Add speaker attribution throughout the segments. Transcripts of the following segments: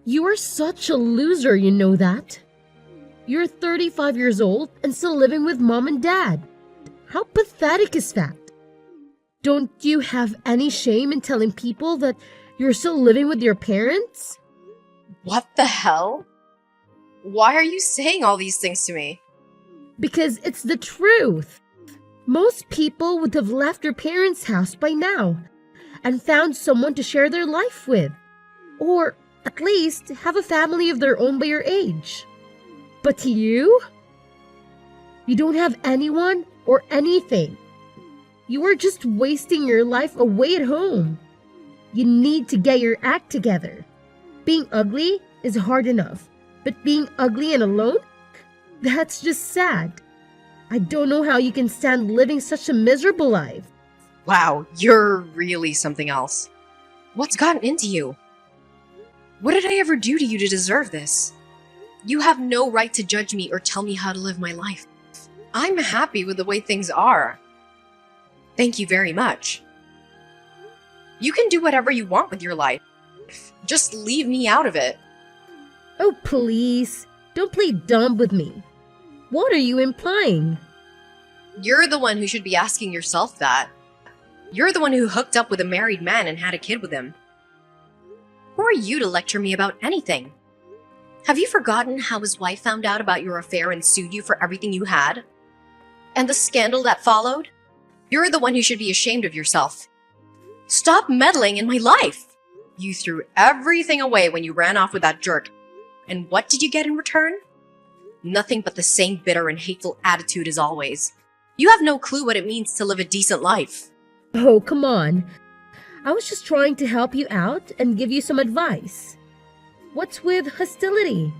Speaker 1: You are such a loser, you know that? You're 35 years old and still living with mom and dad. How pathetic is that? Don't you have any shame in telling people that you're still living with your parents?
Speaker 2: What the hell? Why are you saying all these things to me?
Speaker 1: Because it's the truth. Most people would have left their parents' house by now and found someone to share their life with. Or at least have a family of their own by your age. But you? You don't have anyone or anything. You are just wasting your life away at home. You need to get your act together. Being ugly is hard enough, but being ugly and alone? That's just sad. I don't know how you can stand living such a miserable life.
Speaker 2: Wow, you're really something else. What's gotten into you? What did I ever do to you to deserve this? You have no right to judge me or tell me how to live my life. I'm happy with the way things are. Thank you very much. You can do whatever you want with your life. Just leave me out of it.
Speaker 1: Oh, please. Don't play dumb with me. What are you implying?
Speaker 2: You're the one who should be asking yourself that. You're the one who hooked up with a married man and had a kid with him. Who are you to lecture me about anything? Have you forgotten how his wife found out about your affair and sued you for everything you had? And the scandal that followed? You're the one who should be ashamed of yourself. Stop meddling in my life! You threw everything away when you ran off with that jerk. And what did you get in return? Nothing but the same bitter and hateful attitude as always. You have no clue what it means to live a decent life.
Speaker 1: Oh, come on. I was just trying to help you out and give you some advice. What's with hostility?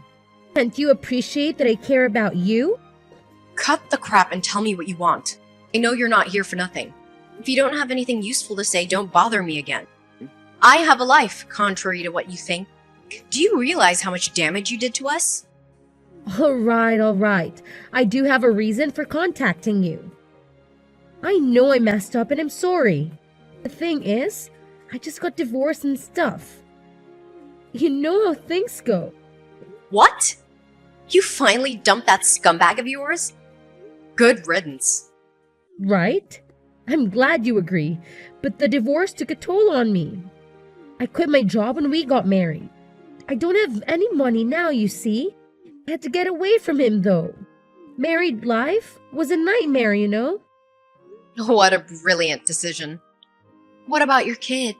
Speaker 1: Can't you appreciate that I care about you?
Speaker 2: Cut the crap and tell me what you want. I know you're not here for nothing. If you don't have anything useful to say, don't bother me again. I have a life, contrary to what you think. Do you realize how much damage you did to us?
Speaker 1: All right. I do have a reason for contacting you. I know I messed up and I'm sorry. The thing is, I just got divorced and stuff. You know how things go.
Speaker 2: What? You finally dumped that scumbag of yours? Good riddance.
Speaker 1: Right? I'm glad you agree, but the divorce took a toll on me. I quit my job and we got married. I don't have any money now, you see. I had to get away from him, though. Married life was a nightmare, you know?
Speaker 2: What a brilliant decision. What about your kid?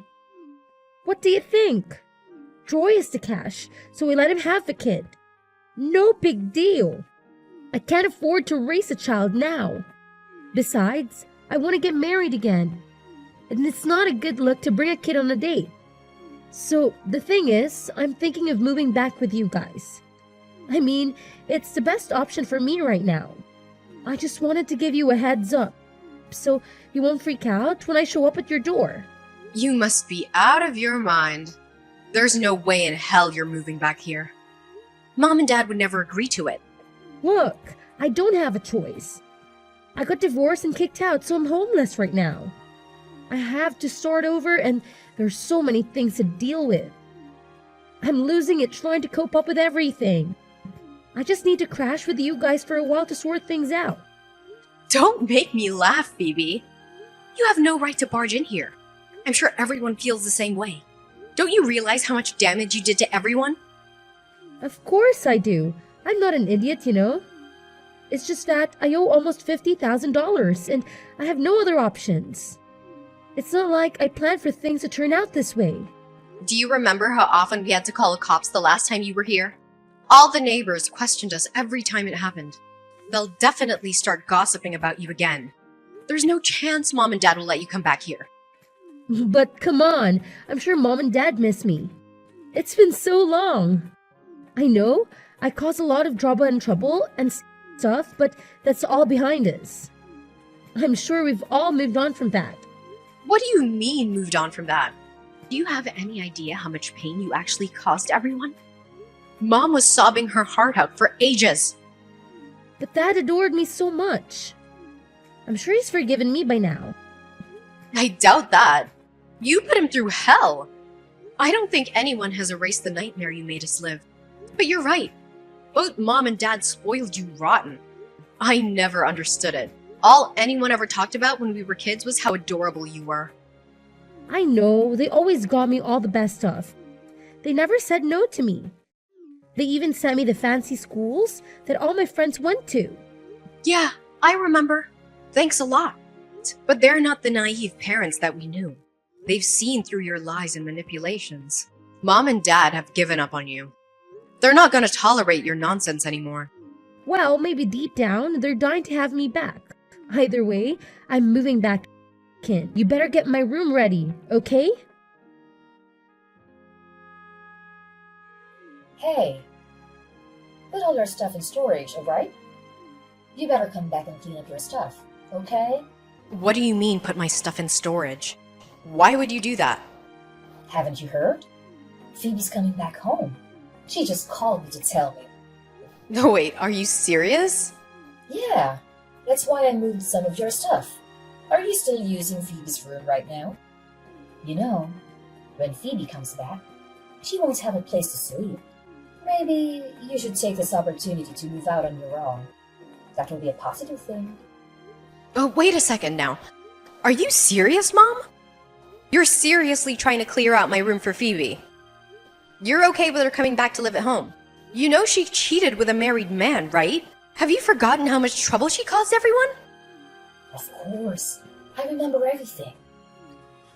Speaker 1: What do you think? Troy is the cash, so we let him have the kid. No big deal. I can't afford to raise a child now. Besides, I want to get married again. And it's not a good look to bring a kid on a date. So, the thing is, I'm thinking of moving back with you guys. I mean, it's the best option for me right now. I just wanted to give you a heads up, so you won't freak out when I show up at your door.
Speaker 2: You must be out of your mind. There's no way in hell you're moving back here. Mom and Dad would never agree to it.
Speaker 1: Look, I don't have a choice. I got divorced and kicked out, so I'm homeless right now. I have to start over and there's so many things to deal with. I'm losing it trying to cope up with everything. I just need to crash with you guys for a while to sort things out.
Speaker 2: Don't make me laugh, Phoebe. You have no right to barge in here. I'm sure everyone feels the same way. Don't you realize how much damage you did to everyone?
Speaker 1: Of course I do. I'm not an idiot, you know. It's just that I owe almost $50,000 and I have no other options. It's not like I planned for things to turn out this way.
Speaker 2: Do you remember how often we had to call the cops the last time you were here? All the neighbors questioned us every time it happened. They'll definitely start gossiping about you again. There's no chance Mom and Dad will let you come back here.
Speaker 1: But come on, I'm sure Mom and Dad miss me. It's been so long. I know, I caused a lot of drama and trouble and stuff, but that's all behind us. I'm sure we've all moved on from that.
Speaker 2: What do you mean, moved on from that? Do you have any idea how much pain you actually caused everyone? Mom was sobbing her heart out for ages.
Speaker 1: But Dad adored me so much. I'm sure he's forgiven me by now.
Speaker 2: I doubt that. You put him through hell. I don't think anyone has erased the nightmare you made us live. But you're right. Both Mom and Dad spoiled you rotten. I never understood it. All anyone ever talked about when we were kids was how adorable you were.
Speaker 1: I know, they always got me all the best stuff. They never said no to me. They even sent me to fancy schools that all my friends went to.
Speaker 2: Yeah, I remember. Thanks a lot. But they're not the naive parents that we knew. They've seen through your lies and manipulations. Mom and Dad have given up on you. They're not going to tolerate your nonsense anymore.
Speaker 1: Well, maybe deep down, they're dying to have me back. Either way, I'm moving back in. You better get my room ready, okay?
Speaker 3: Hey, put all your stuff in storage, alright? You better come back and clean up your stuff, okay?
Speaker 2: What do you mean put my stuff in storage? Why would you do that?
Speaker 3: Haven't you heard? Phoebe's coming back home. She just called me to tell me.
Speaker 2: No, wait, are you serious?
Speaker 3: Yeah, that's why I moved some of your stuff. Are you still using Phoebe's room right now? You know, when Phoebe comes back, she won't have a place to sleep. Maybe you should take this opportunity to move out on your own. That will be a positive thing.
Speaker 2: Oh, wait a second now. Are you serious, Mom? You're seriously trying to clear out my room for Phoebe. You're okay with her coming back to live at home. You know she cheated with a married man, right? Have you forgotten how much trouble she caused everyone?
Speaker 3: Of course. I remember everything.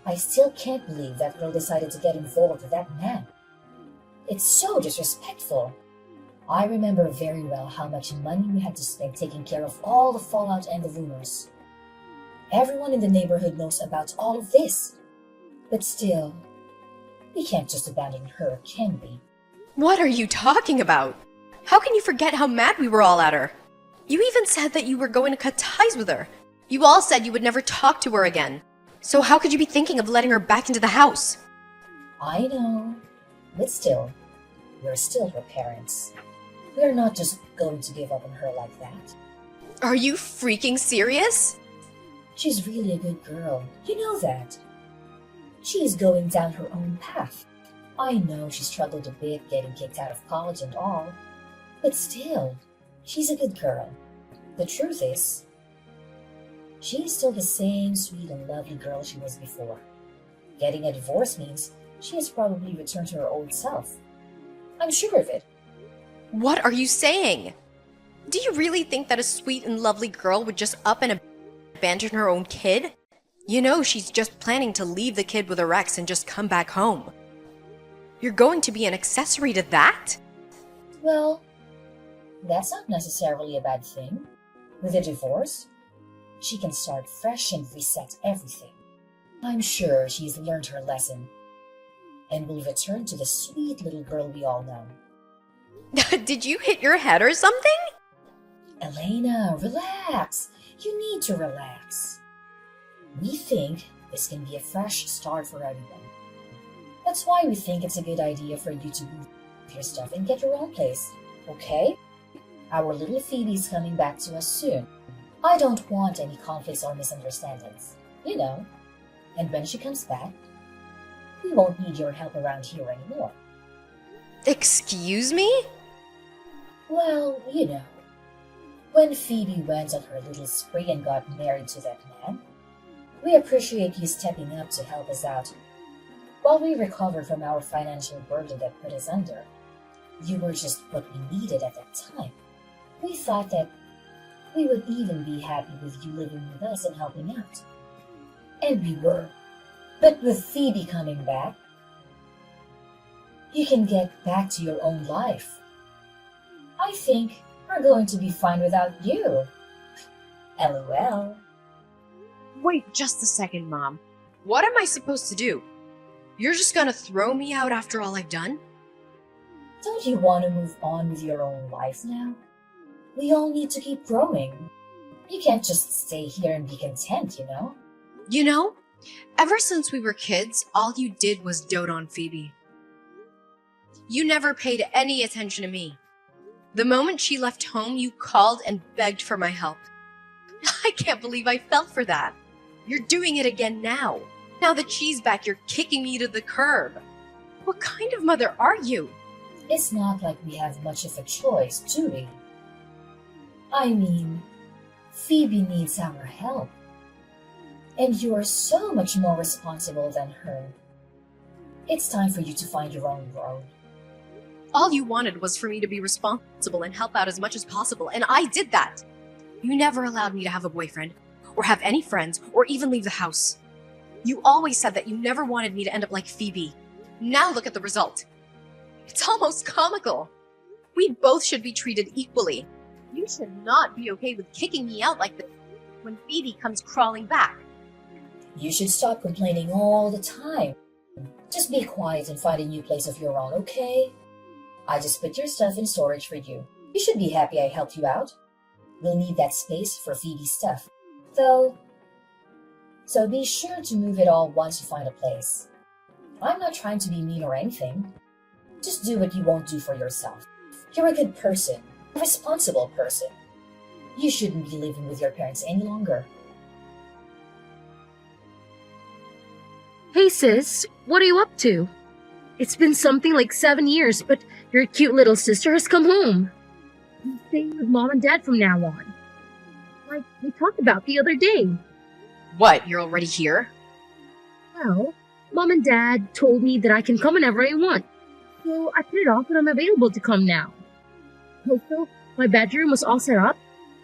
Speaker 3: I still can't believe that girl decided to get involved with that man. It's so disrespectful. I remember very well how much money we had to spend taking care of all the fallout and the rumors. Everyone in the neighborhood knows about all of this. But still, we can't just abandon her, can we?
Speaker 2: What are you talking about? How can you forget how mad we were all at her? You even said that you were going to cut ties with her. You all said you would never talk to her again. So how could you be thinking of letting her back into the house?
Speaker 3: I know, but still, we're still her parents. We're not just going to give up on her like that.
Speaker 2: Are you freaking serious?
Speaker 3: She's really a good girl. You know that. She is going down her own path. I know she struggled a bit getting kicked out of college and all, but still, she's a good girl. The truth is, she is still the same sweet and lovely girl she was before. Getting a divorce means she has probably returned to her old self. I'm sure of it.
Speaker 2: What are you saying? Do you really think that a sweet and lovely girl would just up and abandon her own kid? You know she's just planning to leave the kid with her ex and just come back home. You're going to be an accessory to that?
Speaker 3: Well, that's not necessarily a bad thing. With a divorce, she can start fresh and reset everything. I'm sure she's learned her lesson and will return to the sweet little girl we all know.
Speaker 2: Did you hit your head or something?
Speaker 3: Elena, relax. You need to relax. We think this can be a fresh start for everyone. That's why we think it's a good idea for you to move your stuff and get your own place, okay? Our little Phoebe's coming back to us soon. I don't want any conflicts or misunderstandings, you know. And when she comes back, we won't need your help around here anymore.
Speaker 2: Excuse me?
Speaker 3: Well, you know, when Phoebe went on her little spree and got married to that man, we appreciate you stepping up to help us out while we recovered from our financial burden that put us under. You were just what we needed at that time. We thought that we would even be happy with you living with us and helping out. And we were. But with Phoebe coming back, you can get back to your own life. I think we're going to be fine without you. LOL.
Speaker 2: Wait just a second, Mom. What am I supposed to do? You're just gonna throw me out after all I've done?
Speaker 3: Don't you want to move on with your own life now? We all need to keep growing. You can't just stay here and be content, you know?
Speaker 2: You know, ever since we were kids, all you did was dote on Phoebe. You never paid any attention to me. The moment she left home, you called and begged for my help. I can't believe I fell for that. You're doing it again now. Now that she's back, you're kicking me to the curb. What kind of mother are you?
Speaker 3: It's not like we have much of a choice, do we? I mean, Phoebe needs our help. And you are so much more responsible than her. It's time for you to find your own road.
Speaker 2: All you wanted was for me to be responsible and help out as much as possible, and I did that. You never allowed me to have a boyfriend, or have any friends, or even leave the house. You always said that you never wanted me to end up like Phoebe. Now look at the result. It's almost comical. We both should be treated equally. You should not be okay with kicking me out like this when Phoebe comes crawling back.
Speaker 3: You should stop complaining all the time. Just be quiet and find a new place of your own, okay? I just put your stuff in storage for you. You should be happy I helped you out. We'll need that space for Phoebe's stuff, though. So be sure to move it all once you find a place. I'm not trying to be mean or anything. Just do what you won't do for yourself. You're a good person, a responsible person. You shouldn't be living with your parents any longer.
Speaker 1: Hey sis, what are you up to? It's been something like 7 years, but your cute little sister has come home. I'm staying with mom and dad from now on. Like we talked about the other day.
Speaker 2: What, you're already here?
Speaker 1: Well, mom and dad told me that I can come whenever I want. So I put it off and I'm available to come now. Also, my bedroom was all set up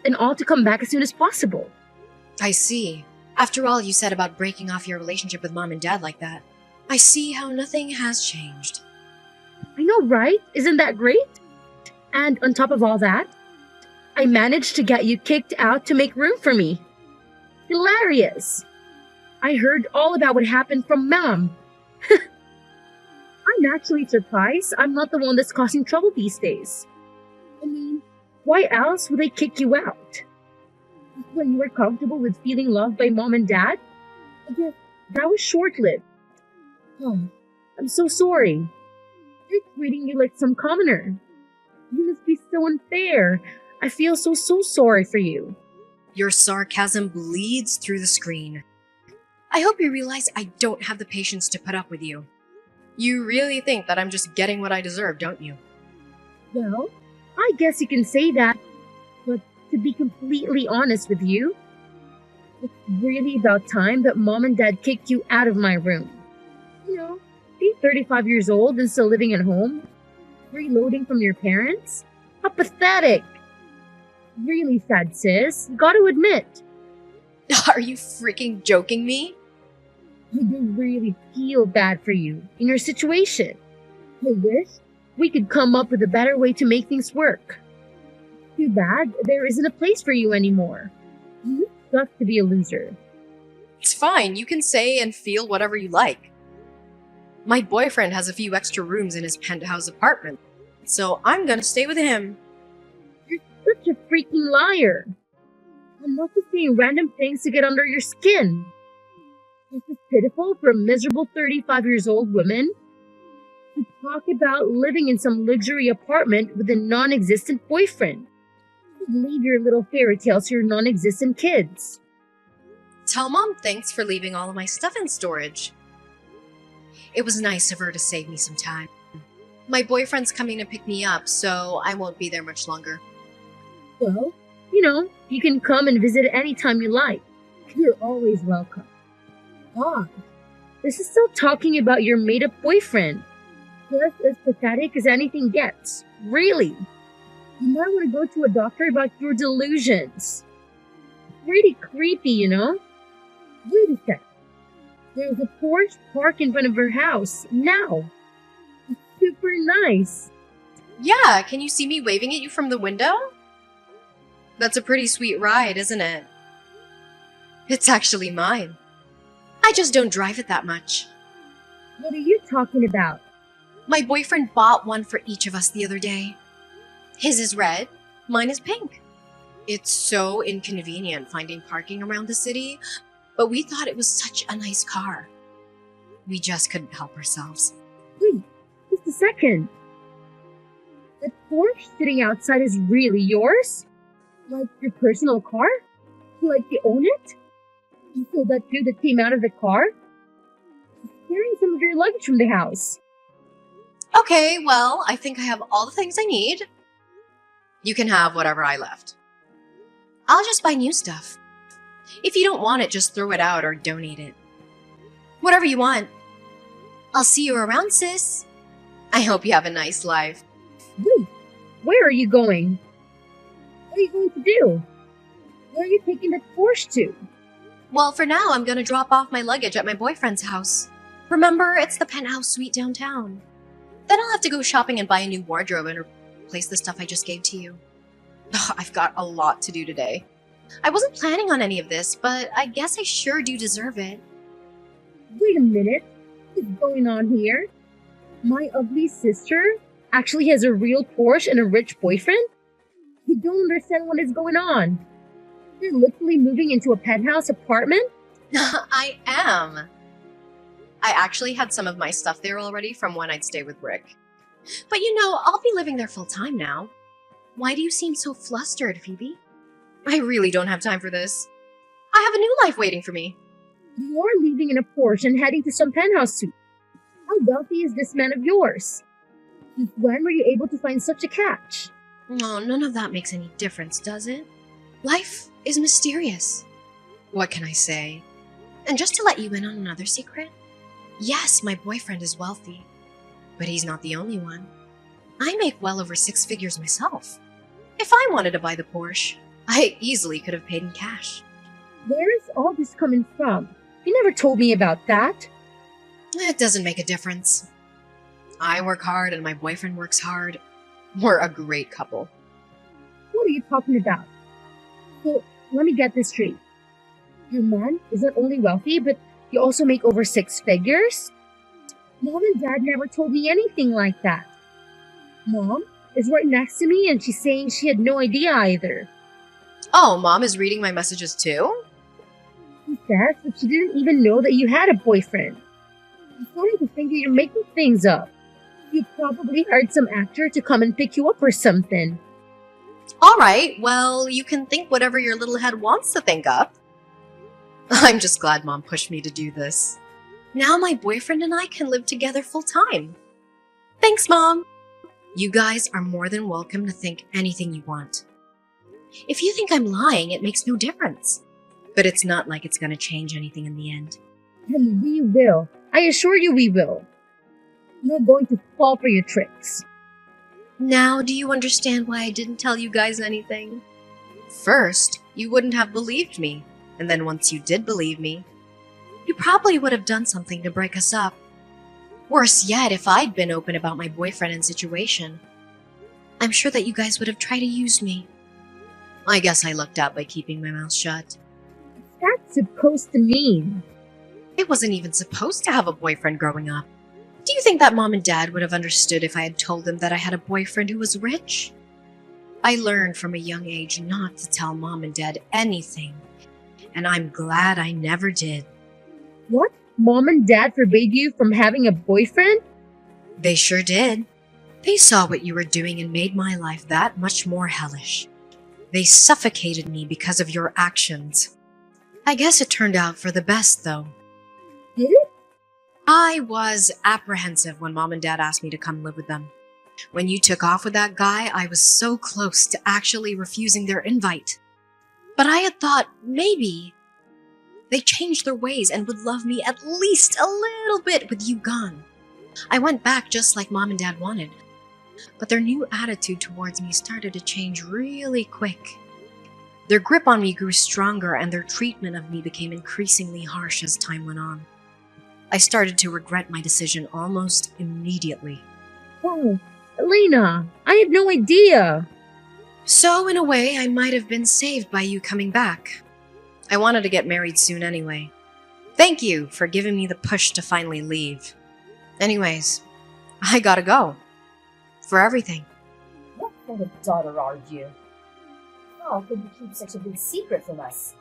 Speaker 1: and all to come back as soon as possible.
Speaker 2: I see. After all you said about breaking off your relationship with mom and dad like that, I see how nothing has changed.
Speaker 1: I know, right? Isn't that great? And on top of all that, I managed to get you kicked out to make room for me. Hilarious! I heard all about what happened from Mom. I'm actually surprised I'm not the one that's causing trouble these days. I mean, why else would they kick you out? When you were comfortable with feeling loved by Mom and Dad? I guess that was short-lived. Oh, I'm so sorry. They're treating you like some commoner. You must be so unfair. I feel so sorry for you.
Speaker 2: Your sarcasm bleeds through the screen. I hope you realize I don't have the patience to put up with you. You really think that I'm just getting what I deserve, don't you?
Speaker 1: Well, I guess you can say that, but to be completely honest with you, it's really about time that Mom and Dad kicked you out of my room. You know, being 35 years old and still living at home, reloading from your parents? How pathetic! Really sad, sis. Gotta admit.
Speaker 2: Are you freaking joking me?
Speaker 1: I do really feel bad for you in your situation. I wish we could come up with a better way to make things work. Too bad there isn't a place for you anymore. You suck to be a loser.
Speaker 2: It's fine, you can say and feel whatever you like. My boyfriend has a few extra rooms in his penthouse apartment, so I'm gonna stay with him.
Speaker 1: You're such a freaking liar. I'm not just saying random things to get under your skin. This is pitiful for a miserable 35 years old woman to talk about living in some luxury apartment with a non-existent boyfriend. Leave your little fairy tales to your non-existent kids.
Speaker 2: Tell Mom thanks for leaving all of my stuff in storage. It was nice of her to save me some time. My boyfriend's coming to pick me up, so I won't be there much longer.
Speaker 1: Well, you can come and visit anytime you like. You're always welcome. God, this is still talking about your made-up boyfriend. Just as pathetic as anything gets. Really. You might want to go to a doctor about your delusions. Pretty creepy, you know? Wait a sec. There's a Porsche parked in front of her house. Now. It's super nice.
Speaker 2: Yeah, can you see me waving at you from the window? That's a pretty sweet ride, isn't it? It's actually mine. I just don't drive it that much.
Speaker 1: What are you talking about?
Speaker 2: My boyfriend bought one for each of us the other day. His is red, mine is pink. It's so inconvenient finding parking around the city, but we thought it was such a nice car. We just couldn't help ourselves.
Speaker 1: Wait, just a second. The Porsche sitting outside is really yours? Like your personal car? Like you own it? And so that dude that came out of the car is carrying some of your luggage from the house.
Speaker 2: Okay, well, I think I have all the things I need. You can have whatever I left. I'll just buy new stuff. If you don't want it, just throw it out or donate it. Whatever you want. I'll see you around, sis. I hope you have a nice life.
Speaker 1: Wait, where are you going? What are you going to do? Where are you taking the Porsche to?
Speaker 2: Well, for now, I'm gonna drop off my luggage at my boyfriend's house. Remember, it's the penthouse suite downtown. Then I'll have to go shopping and buy a new wardrobe and replace the stuff I just gave to you. I've got a lot to do today. I wasn't planning on any of this, but I guess I sure do deserve it.
Speaker 1: Wait a minute. What's going on here? My ugly sister actually has a real Porsche and a rich boyfriend? You don't understand what is going on. They're literally moving into a penthouse apartment?
Speaker 2: I am. I actually had some of my stuff there already from when I'd stay with Rick. But I'll be living there full time now. Why do you seem so flustered, Phoebe? I really don't have time for this. I have a new life waiting for me.
Speaker 1: You're leaving in a Porsche and heading to some penthouse suite. How wealthy is this man of yours? Since when were you able to find such a catch?
Speaker 2: Oh, none of that makes any difference, does it? Life is mysterious. What can I say? And just to let you in on another secret, yes, my boyfriend is wealthy, but he's not the only one. I make well over 6 figures myself. If I wanted to buy the Porsche, I easily could have paid in cash.
Speaker 1: Where is all this coming from? You never told me about that.
Speaker 2: It doesn't make a difference. I work hard and my boyfriend works hard. We're a great couple.
Speaker 1: What are you talking about? So, let me get this straight. Your man is not only wealthy, but you also make over 6 figures? Mom and Dad never told me anything like that. Mom is right next to me and she's saying she had no idea either.
Speaker 2: Oh, Mom is reading my messages too?
Speaker 1: She says that she didn't even know that you had a boyfriend. I'm starting to think that you're making things up. You probably hired some actor to come and pick you up or something.
Speaker 2: All right, well, you can think whatever your little head wants to think up. I'm just glad Mom pushed me to do this. Now my boyfriend and I can live together full time. Thanks, Mom. You guys are more than welcome to think anything you want. If you think I'm lying, it makes no difference. But it's not like it's going to change anything in the end.
Speaker 1: And we will. I assure you we will. I'm not going to fall for your tricks.
Speaker 2: Now, do you understand why I didn't tell you guys anything? First, you wouldn't have believed me. And then once you did believe me, you probably would have done something to break us up. Worse yet, if I'd been open about my boyfriend and situation, I'm sure that you guys would have tried to use me. I guess I lucked out by keeping my mouth shut.
Speaker 1: What's that supposed to mean?
Speaker 2: I wasn't even supposed to have a boyfriend growing up. Do you think that Mom and Dad would have understood if I had told them that I had a boyfriend who was rich? I learned from a young age not to tell Mom and Dad anything, and I'm glad I never did.
Speaker 1: What? Mom and Dad forbade you from having a boyfriend?
Speaker 2: They sure did. They saw what you were doing and made my life that much more hellish. They suffocated me because of your actions. I guess it turned out for the best, though.
Speaker 1: Did it?
Speaker 2: I was apprehensive when Mom and Dad asked me to come live with them. When you took off with that guy, I was so close to actually refusing their invite. But I had thought maybe they changed their ways and would love me at least a little bit with you gone. I went back just like Mom and Dad wanted. But their new attitude towards me started to change really quick. Their grip on me grew stronger and their treatment of me became increasingly harsh as time went on. I started to regret my decision almost immediately.
Speaker 1: Oh, Elena, I had no idea.
Speaker 2: So, in a way, I might have been saved by you coming back. I wanted to get married soon anyway. Thank you for giving me the push to finally leave. Anyways, I gotta go. For everything.
Speaker 3: What kind of daughter are you? How could you keep such a big secret from us?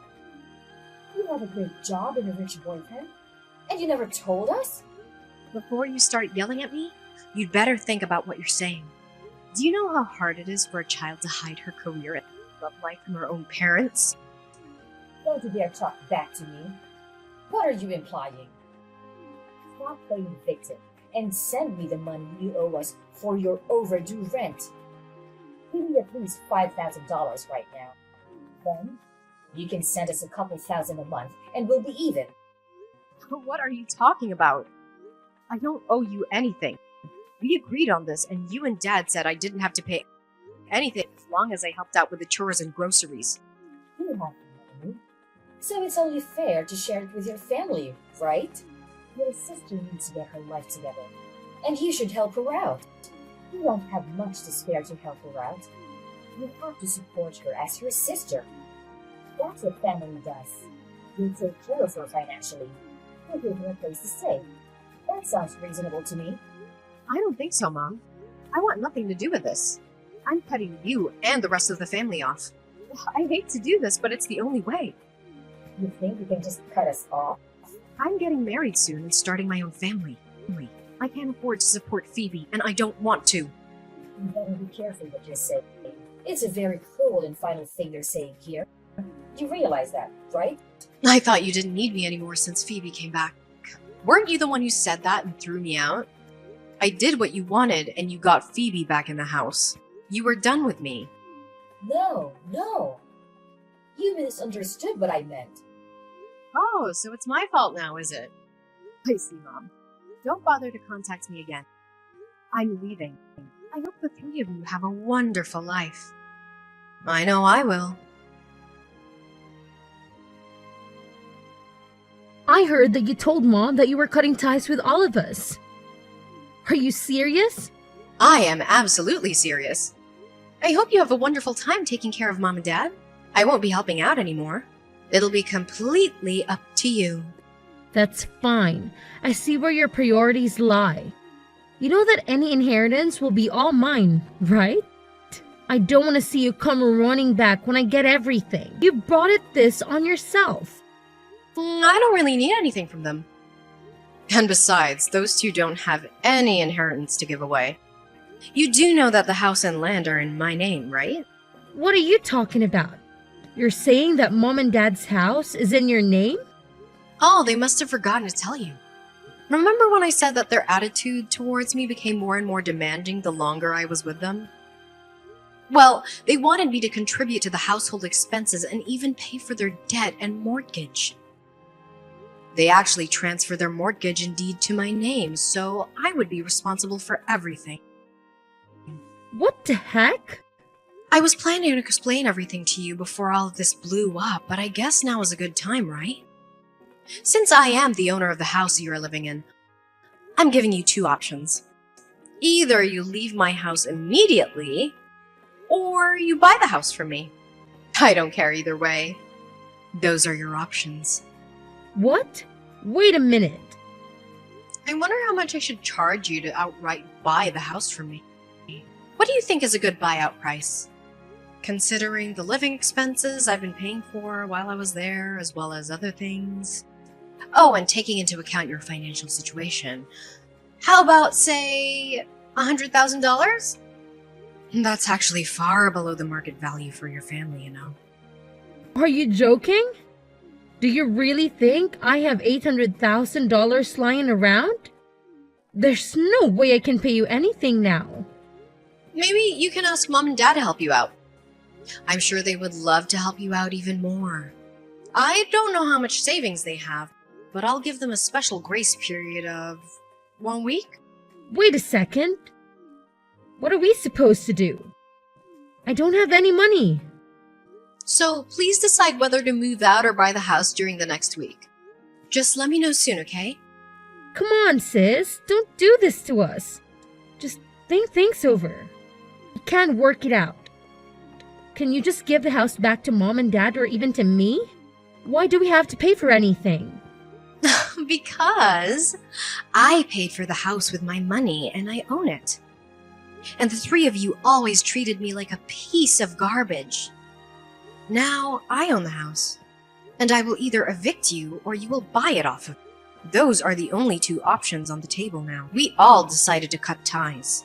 Speaker 3: You have a great job and a rich boyfriend, and you never told us?
Speaker 2: Before you start yelling at me, you'd better think about what you're saying. Do you know how hard it is for a child to hide her career and love life from her own parents?
Speaker 3: Don't you dare talk back to me. What are you implying? Stop playing victim and send me the money you owe us for your overdue rent. We need at least $5,000 right now. Then, you can send us a couple thousand a month and we'll be even.
Speaker 2: What are you talking about? I don't owe you anything. We agreed on this, and you and Dad said I didn't have to pay anything as long as I helped out with the chores and groceries.
Speaker 3: You have money, so it's only fair to share it with your family, right? Your sister needs to get her life together, and you should help her out. You don't have much to spare to help her out. You have to support her as your sister. That's what family does. You take care of her financially. You give her a place to stay. That sounds reasonable to me.
Speaker 2: I don't think so, Mom. I want nothing to do with this. I'm cutting you and the rest of the family off. I hate to do this, but it's the only way.
Speaker 3: You think you can just cut us off?
Speaker 2: I'm getting married soon and starting my own family. I can't afford to support Phoebe, and I don't want to.
Speaker 3: You better be careful what you're saying. It's a very cruel and final thing you're saying here. You realize that, right?
Speaker 2: I thought you didn't need me anymore since Phoebe came back. Weren't you the one who said that and threw me out? I did what you wanted, and you got Phoebe back in the house. You were done with me.
Speaker 3: No. You misunderstood what I meant.
Speaker 2: Oh, so it's my fault now, is it? I see, Mom. Don't bother to contact me again. I'm leaving. I hope the three of you have a wonderful life. I know I will.
Speaker 1: I heard that you told Mom that you were cutting ties with all of us. Are you serious?
Speaker 2: I am absolutely serious. I hope you have a wonderful time taking care of Mom and Dad. I won't be helping out anymore. It'll be completely up to you.
Speaker 1: That's fine. I see where your priorities lie. You know that any inheritance will be all mine, right? I don't want to see you come running back when I get everything. You brought this on yourself.
Speaker 2: I don't really need anything from them. And besides, those two don't have any inheritance to give away. You do know that the house and land are in my name, right?
Speaker 1: What are you talking about? You're saying that Mom and Dad's house is in your name?
Speaker 2: Oh, they must have forgotten to tell you. Remember when I said that their attitude towards me became more and more demanding the longer I was with them? Well, they wanted me to contribute to the household expenses and even pay for their debt and mortgage. They actually transferred their mortgage and deed to my name, so I would be responsible for everything.
Speaker 1: What the heck?
Speaker 2: I was planning to explain everything to you before all of this blew up, but I guess now is a good time, right? Since I am the owner of the house you are living in, I'm giving you two options. Either you leave my house immediately, or you buy the house from me. I don't care either way. Those are your options.
Speaker 1: What? Wait a minute.
Speaker 2: I wonder how much I should charge you to outright buy the house from me. What do you think is a good buyout price? Considering the living expenses I've been paying for while I was there, as well as other things. Oh, and taking into account your financial situation. How about, say, $100,000? That's actually far below the market value for your family, you know.
Speaker 1: Are you joking? Do you really think I have $800,000 lying around? There's no way I can pay you anything now.
Speaker 2: Maybe you can ask Mom and Dad to help you out. I'm sure they would love to help you out even more. I don't know how much savings they have, but I'll give them a special grace period of 1 week.
Speaker 1: Wait a second. What are we supposed to do? I don't have any money.
Speaker 2: So please decide whether to move out or buy the house during the next week. Just let me know soon, okay?
Speaker 1: Come on, sis. Don't do this to us. Just think things over. We can't work it out. Can you just give the house back to Mom and Dad or even to me? Why do we have to pay for anything?
Speaker 2: Because I paid for the house with my money and I own it. And the three of you always treated me like a piece of garbage. Now I own the house, and I will either evict you or you will buy it off of me. Those are the only two options on the table now. We all decided to cut ties.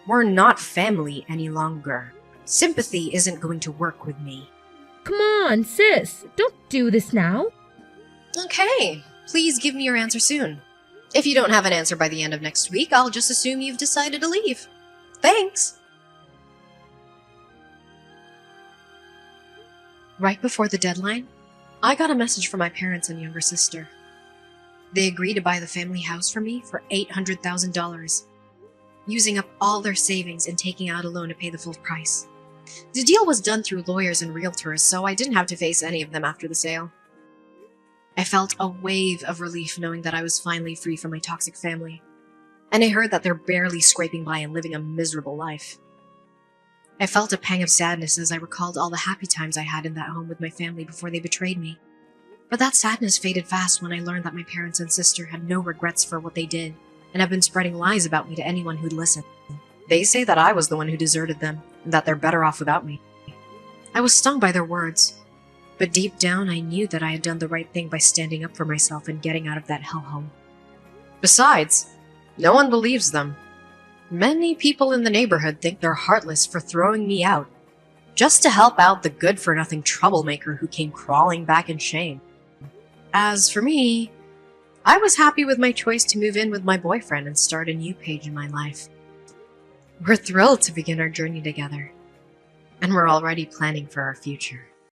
Speaker 2: We're not family any longer. Sympathy isn't going to work with me.
Speaker 1: Come on, sis. Don't do this now.
Speaker 2: Okay, please give me your answer soon. If you don't have an answer by the end of next week, I'll just assume you've decided to leave. Thanks! Right before the deadline, I got a message from my parents and younger sister. They agreed to buy the family house for me for $800,000, using up all their savings and taking out a loan to pay the full price. The deal was done through lawyers and realtors, so I didn't have to face any of them after the sale. I felt a wave of relief knowing that I was finally free from my toxic family, and I heard that they're barely scraping by and living a miserable life. I felt a pang of sadness as I recalled all the happy times I had in that home with my family before they betrayed me. But that sadness faded fast when I learned that my parents and sister had no regrets for what they did and have been spreading lies about me to anyone who'd listen. They say that I was the one who deserted them and that they're better off without me. I was stung by their words, but deep down I knew that I had done the right thing by standing up for myself and getting out of that hellhole. Besides, no one believes them. Many people in the neighborhood think they're heartless for throwing me out, just to help out the good-for-nothing troublemaker who came crawling back in shame. As for me, I was happy with my choice to move in with my boyfriend and start a new page in my life. We're thrilled to begin our journey together, and we're already planning for our future.